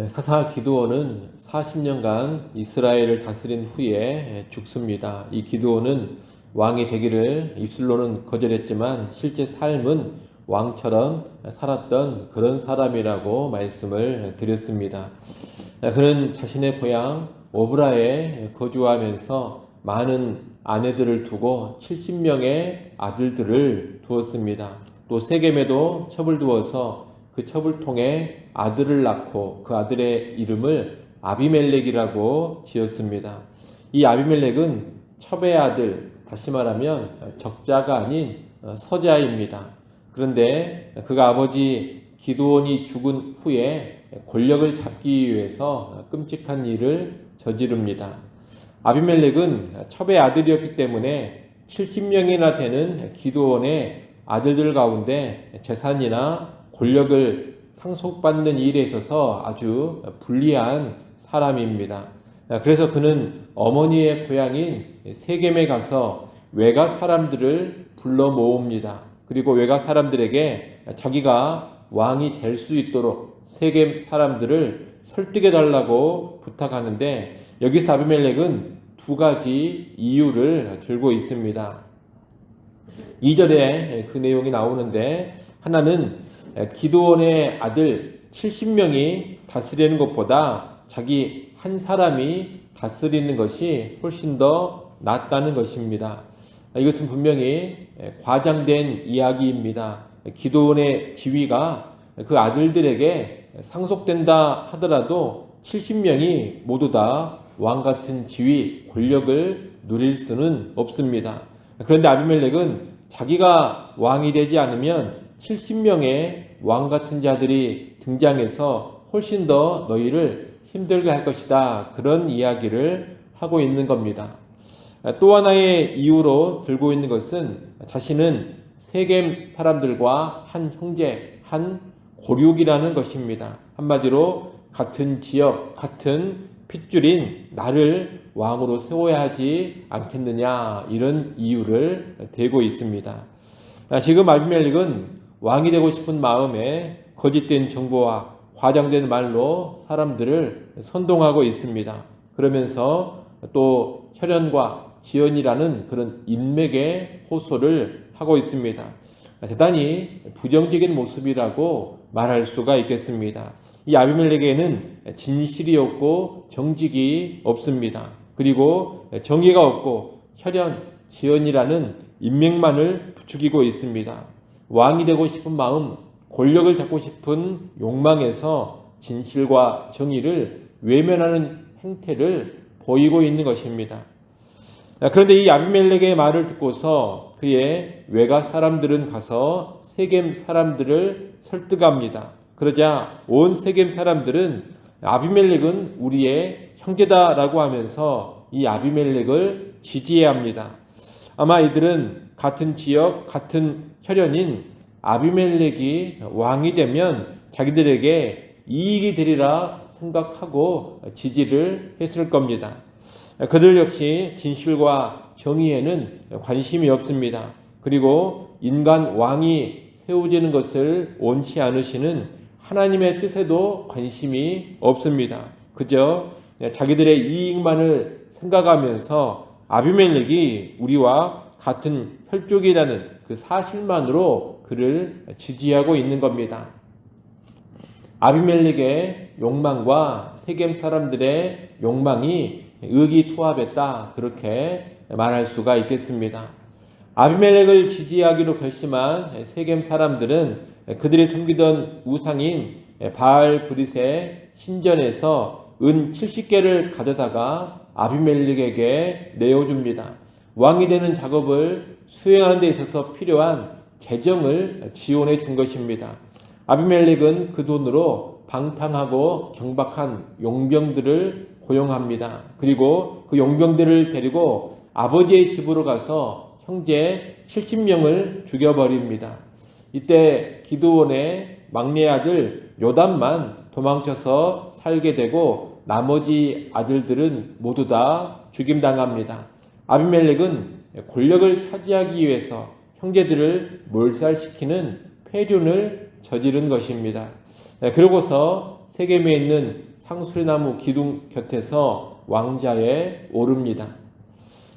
사사 기드온은 40년간 이스라엘을 다스린 후에 죽습니다. 이 기드온은 왕이 되기를 입술로는 거절했지만 실제 삶은 왕처럼 살았던 그런 사람이라고 말씀을 드렸습니다. 그는 자신의 고향 오브라에 거주하면서 많은 아내들을 두고 70명의 아들들을 두었습니다. 또 세겜에도 첩을 두어서 그 첩을 통해 아들을 낳고 그 아들의 이름을 아비멜렉이라고 지었습니다. 이 아비멜렉은 첩의 아들, 다시 말하면 적자가 아닌 서자입니다. 그런데 그가 아버지 기드온이 죽은 후에 권력을 잡기 위해서 끔찍한 일을 저지릅니다. 아비멜렉은 첩의 아들이었기 때문에 70명이나 되는 기드온의 아들들 가운데 재산이나 권력을 상속받는 일에 있어서 아주 불리한 사람입니다. 그래서 그는 어머니의 고향인 세겜에 가서 외가 사람들을 불러 모읍니다. 그리고 외가 사람들에게 자기가 왕이 될 수 있도록 세겜 사람들을 설득해 달라고 부탁하는데, 여기서 아비멜렉은 두 가지 이유를 들고 있습니다. 2절에 그 내용이 나오는데, 하나는 기드온의 아들 70명이 다스리는 것보다 자기 한 사람이 다스리는 것이 훨씬 더 낫다는 것입니다. 이것은 분명히 과장된 이야기입니다. 기드온의 지위가 그 아들들에게 상속된다 하더라도 70명이 모두 다 왕같은 지위, 권력을 누릴 수는 없습니다. 그런데 아비멜렉은 자기가 왕이 되지 않으면 70명의 왕같은 자들이 등장해서 훨씬 더 너희를 힘들게 할 것이다, 그런 이야기를 하고 있는 겁니다. 또 하나의 이유로 들고 있는 것은 자신은 세겜 사람들과 한 형제, 한 고륙이라는 것입니다. 한마디로 같은 지역, 같은 핏줄인 나를 왕으로 세워야 하지 않겠느냐, 이런 이유를 대고 있습니다. 지금 아비멜렉은 왕이 되고 싶은 마음에 거짓된 정보와 과장된 말로 사람들을 선동하고 있습니다. 그러면서 또 혈연과 지연이라는 그런 인맥의 호소를 하고 있습니다. 대단히 부정적인 모습이라고 말할 수가 있겠습니다. 이 아비멜렉에게는 진실이 없고 정직이 없습니다. 그리고 정의가 없고 혈연, 지연이라는 인맥만을 부추기고 있습니다. 왕이 되고 싶은 마음, 권력을 잡고 싶은 욕망에서 진실과 정의를 외면하는 행태를 보이고 있는 것입니다. 그런데 이 아비멜렉의 말을 듣고서 그의 외가 사람들은 가서 세겜 사람들을 설득합니다. 그러자 온 세겜 사람들은 아비멜렉은 우리의 형제다라고 하면서 이 아비멜렉을 지지해야 합니다. 아마 이들은 같은 지역, 같은 혈연인 아비멜렉이 왕이 되면 자기들에게 이익이 되리라 생각하고 지지를 했을 겁니다. 그들 역시 진실과 정의에는 관심이 없습니다. 그리고 인간 왕이 세워지는 것을 원치 않으시는 하나님의 뜻에도 관심이 없습니다. 그저 자기들의 이익만을 생각하면서 아비멜렉이 우리와 같은 혈족이라는 그 사실만으로 그를 지지하고 있는 겁니다. 아비멜렉의 욕망과 세겜 사람들의 욕망이 의기투합했다, 그렇게 말할 수가 있겠습니다. 아비멜렉을 지지하기로 결심한 세겜 사람들은 그들이 섬기던 우상인 바알 브릿의 신전에서 은 70개를 가져다가 아비멜렉에게 내어줍니다. 왕이 되는 작업을 수행하는 데 있어서 필요한 재정을 지원해 준 것입니다. 아비멜렉은 그 돈으로 방탕하고 경박한 용병들을 고용합니다. 그리고 그 용병들을 데리고 아버지의 집으로 가서 형제 70명을 죽여버립니다. 이때 기드온의 막내 아들 요담만 도망쳐서 살게 되고 나머지 아들들은 모두 다 죽임당합니다. 아비멜렉은 권력을 차지하기 위해서 형제들을 몰살시키는 폐륜을 저지른 것입니다. 그러고서 세겜에 있는 상수리나무 기둥 곁에서 왕좌에 오릅니다.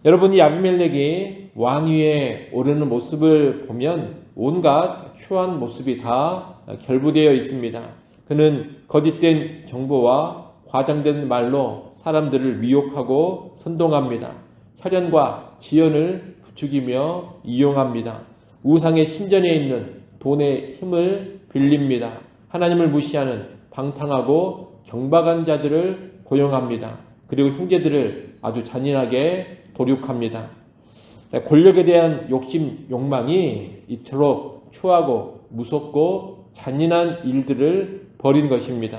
여러분, 이 아비멜렉이 왕위에 오르는 모습을 보면 온갖 추한 모습이 다 결부되어 있습니다. 그는 거짓된 정보와 과장된 말로 사람들을 미혹하고 선동합니다. 혈연과 지연을 부추기며 이용합니다. 우상의 신전에 있는 돈의 힘을 빌립니다. 하나님을 무시하는 방탕하고 경박한 자들을 고용합니다. 그리고 형제들을 아주 잔인하게 도륙합니다. 권력에 대한 욕심, 욕망이 이토록 추하고 무섭고 잔인한 일들을 벌인 것입니다.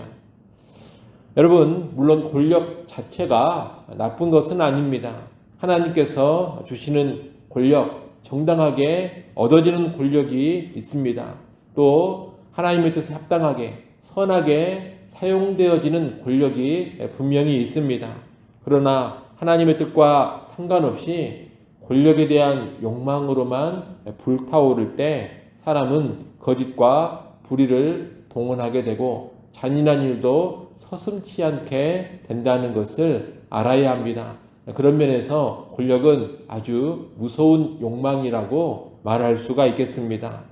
여러분, 물론 권력 자체가 나쁜 것은 아닙니다. 하나님께서 주시는 권력, 정당하게 얻어지는 권력이 있습니다. 또 하나님의 뜻에 합당하게, 선하게 사용되어지는 권력이 분명히 있습니다. 그러나 하나님의 뜻과 상관없이 권력에 대한 욕망으로만 불타오를 때 사람은 거짓과 불의를 동원하게 되고 잔인한 일도 서슴지 않게 된다는 것을 알아야 합니다. 그런 면에서 권력은 아주 무서운 욕망이라고 말할 수가 있겠습니다.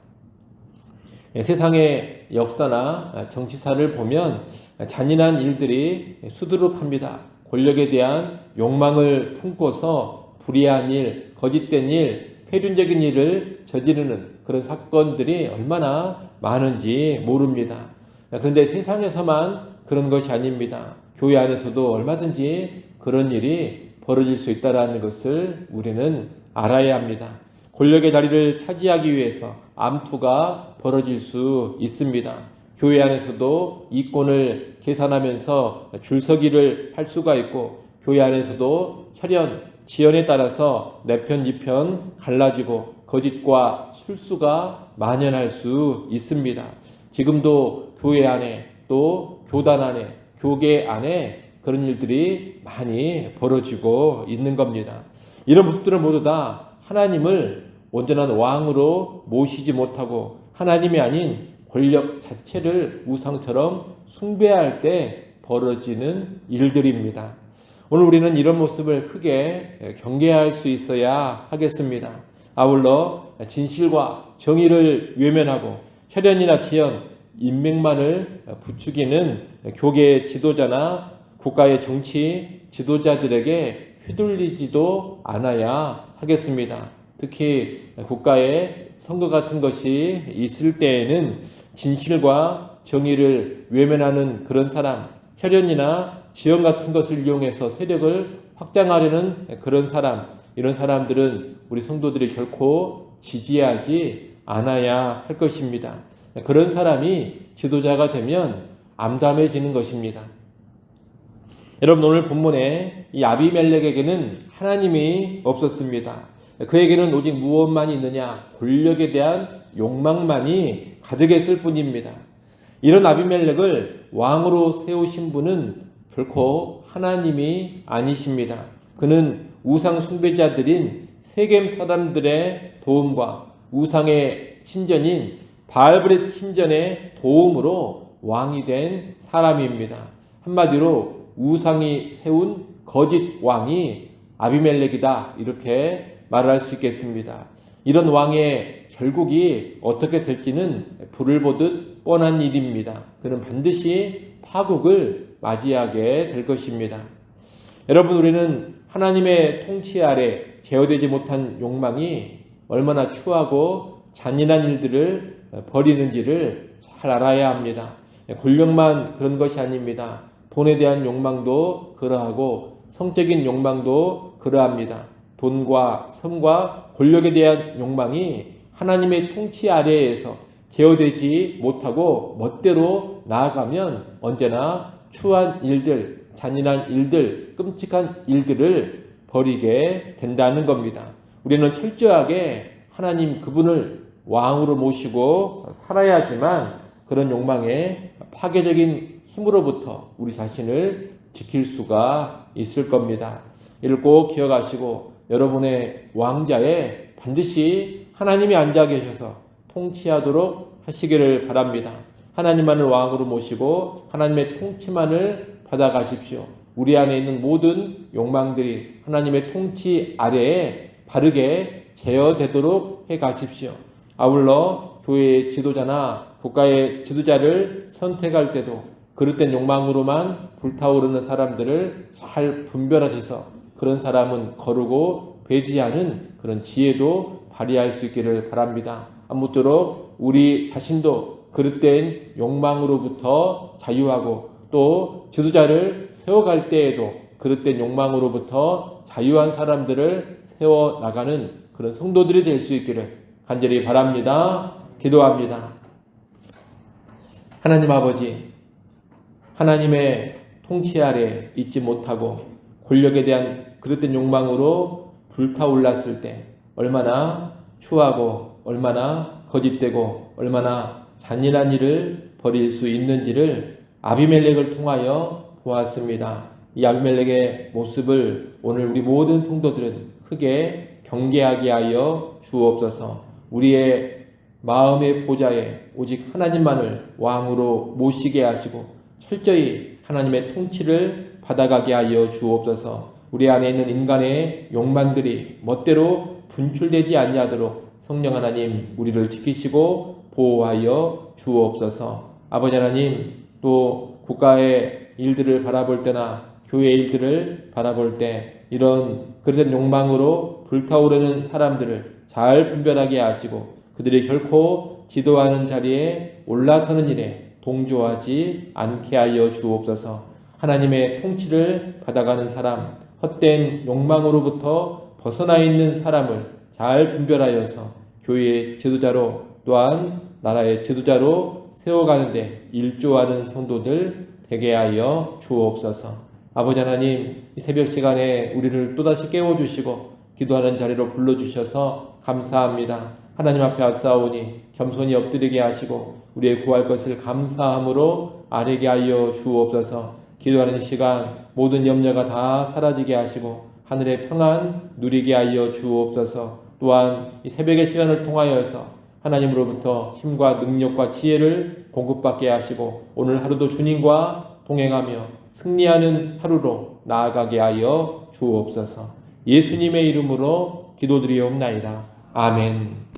세상의 역사나 정치사를 보면 잔인한 일들이 수두룩합니다. 권력에 대한 욕망을 품고서 불의한 일, 거짓된 일, 폐륜적인 일을 저지르는 그런 사건들이 얼마나 많은지 모릅니다. 그런데 세상에서만 그런 것이 아닙니다. 교회 안에서도 얼마든지 그런 일이 벌어질 수 있다는 것을 우리는 알아야 합니다. 권력의 자리를 차지하기 위해서 암투가 벌어질 수 있습니다. 교회 안에서도 이권을 계산하면서 줄서기를 할 수가 있고, 교회 안에서도 혈연, 지연에 따라서 내 편, 네 편 갈라지고 거짓과 술수가 만연할 수 있습니다. 지금도 교회 안에 또 교단 안에 교계 안에 그런 일들이 많이 벌어지고 있는 겁니다. 이런 모습들은 모두 다 하나님을 온전한 왕으로 모시지 못하고 하나님이 아닌 권력 자체를 우상처럼 숭배할 때 벌어지는 일들입니다. 오늘 우리는 이런 모습을 크게 경계할 수 있어야 하겠습니다. 아울러 진실과 정의를 외면하고 혈연이나 지연, 인맥만을 부추기는 교계 지도자나 국가의 정치 지도자들에게 휘둘리지도 않아야 하겠습니다. 특히 국가에 선거 같은 것이 있을 때에는 진실과 정의를 외면하는 그런 사람, 혈연이나 지연 같은 것을 이용해서 세력을 확장하려는 그런 사람, 이런 사람들은 우리 성도들이 결코 지지하지 않아야 할 것입니다. 그런 사람이 지도자가 되면 암담해지는 것입니다. 여러분, 오늘 본문에 이 아비멜렉에게는 하나님이 없었습니다. 그에게는 오직 무엇만이 있느냐? 권력에 대한 욕망만이 가득했을 뿐입니다. 이런 아비멜렉을 왕으로 세우신 분은 결코 하나님이 아니십니다. 그는 우상 숭배자들인 세겜 사람들의 도움과 우상의 신전인 바알브렛 신전의 도움으로 왕이 된 사람입니다. 한마디로 우상이 세운 거짓 왕이 아비멜렉이다, 이렇게 말할 수 있겠습니다. 이런 왕의 결국이 어떻게 될지는 불을 보듯 뻔한 일입니다. 그는 반드시 파국을 맞이하게 될 것입니다. 여러분, 우리는 하나님의 통치 아래 제어되지 못한 욕망이 얼마나 추하고 잔인한 일들을 벌이는지를 잘 알아야 합니다. 권력만 그런 것이 아닙니다. 돈에 대한 욕망도 그러하고 성적인 욕망도 그러합니다. 돈과 성과 권력에 대한 욕망이 하나님의 통치 아래에서 제어되지 못하고 멋대로 나아가면 언제나 추한 일들, 잔인한 일들, 끔찍한 일들을 벌이게 된다는 겁니다. 우리는 철저하게 하나님 그분을 왕으로 모시고 살아야지만 그런 욕망의 파괴적인 힘으로부터 우리 자신을 지킬 수가 있을 겁니다. 이를 꼭 기억하시고 여러분의 왕자에 반드시 하나님이 앉아 계셔서 통치하도록 하시기를 바랍니다. 하나님만을 왕으로 모시고 하나님의 통치만을 받아가십시오. 우리 안에 있는 모든 욕망들이 하나님의 통치 아래에 바르게 제어되도록 해가십시오. 아울러 교회의 지도자나 국가의 지도자를 선택할 때도 그릇된 욕망으로만 불타오르는 사람들을 잘 분별하셔서 그런 사람은 거르고 배제하는 그런 지혜도 발휘할 수 있기를 바랍니다. 아무쪼록 우리 자신도 그릇된 욕망으로부터 자유하고 또 지도자를 세워갈 때에도 그릇된 욕망으로부터 자유한 사람들을 세워나가는 그런 성도들이 될 수 있기를 간절히 바랍니다. 기도합니다. 하나님 아버지, 하나님의 통치 아래 있지 못하고 권력에 대한 그릇된 욕망으로 불타올랐을 때 얼마나 추하고 얼마나 거짓되고 얼마나 잔인한 일을 벌일 수 있는지를 아비멜렉을 통하여 보았습니다. 이 아비멜렉의 모습을 오늘 우리 모든 성도들은 크게 경계하게 하여 주옵소서. 우리의 마음의 보좌에 오직 하나님만을 왕으로 모시게 하시고 철저히 하나님의 통치를 받아가게 하여 주옵소서. 우리 안에 있는 인간의 욕망들이 멋대로 분출되지 아니하도록 성령 하나님 우리를 지키시고 보호하여 주옵소서. 아버지 하나님, 또 국가의 일들을 바라볼 때나 교회의 일들을 바라볼 때 이런 그릇된 욕망으로 불타오르는 사람들을 잘 분별하게 하시고 그들이 결코 지도하는 자리에 올라서는 일에 동조하지 않게 하여 주옵소서. 하나님의 통치를 받아가는 사람, 헛된 욕망으로부터 벗어나 있는 사람을 잘 분별하여서 교회의 지도자로 또한 나라의 지도자로 세워가는데 일조하는 성도들 되게 하여 주옵소서. 아버지 하나님, 이 새벽 시간에 우리를 또다시 깨워주시고 기도하는 자리로 불러주셔서 감사합니다. 하나님 앞에 왔사오니 겸손히 엎드리게 하시고 우리의 구할 것을 감사함으로 아뢰게 하여 주옵소서. 기도하는 시간 모든 염려가 다 사라지게 하시고 하늘의 평안 누리게 하여 주옵소서. 또한 이 새벽의 시간을 통하여서 하나님으로부터 힘과 능력과 지혜를 공급받게 하시고 오늘 하루도 주님과 동행하며 승리하는 하루로 나아가게 하여 주옵소서. 예수님의 이름으로 기도드리옵나이다. 아멘.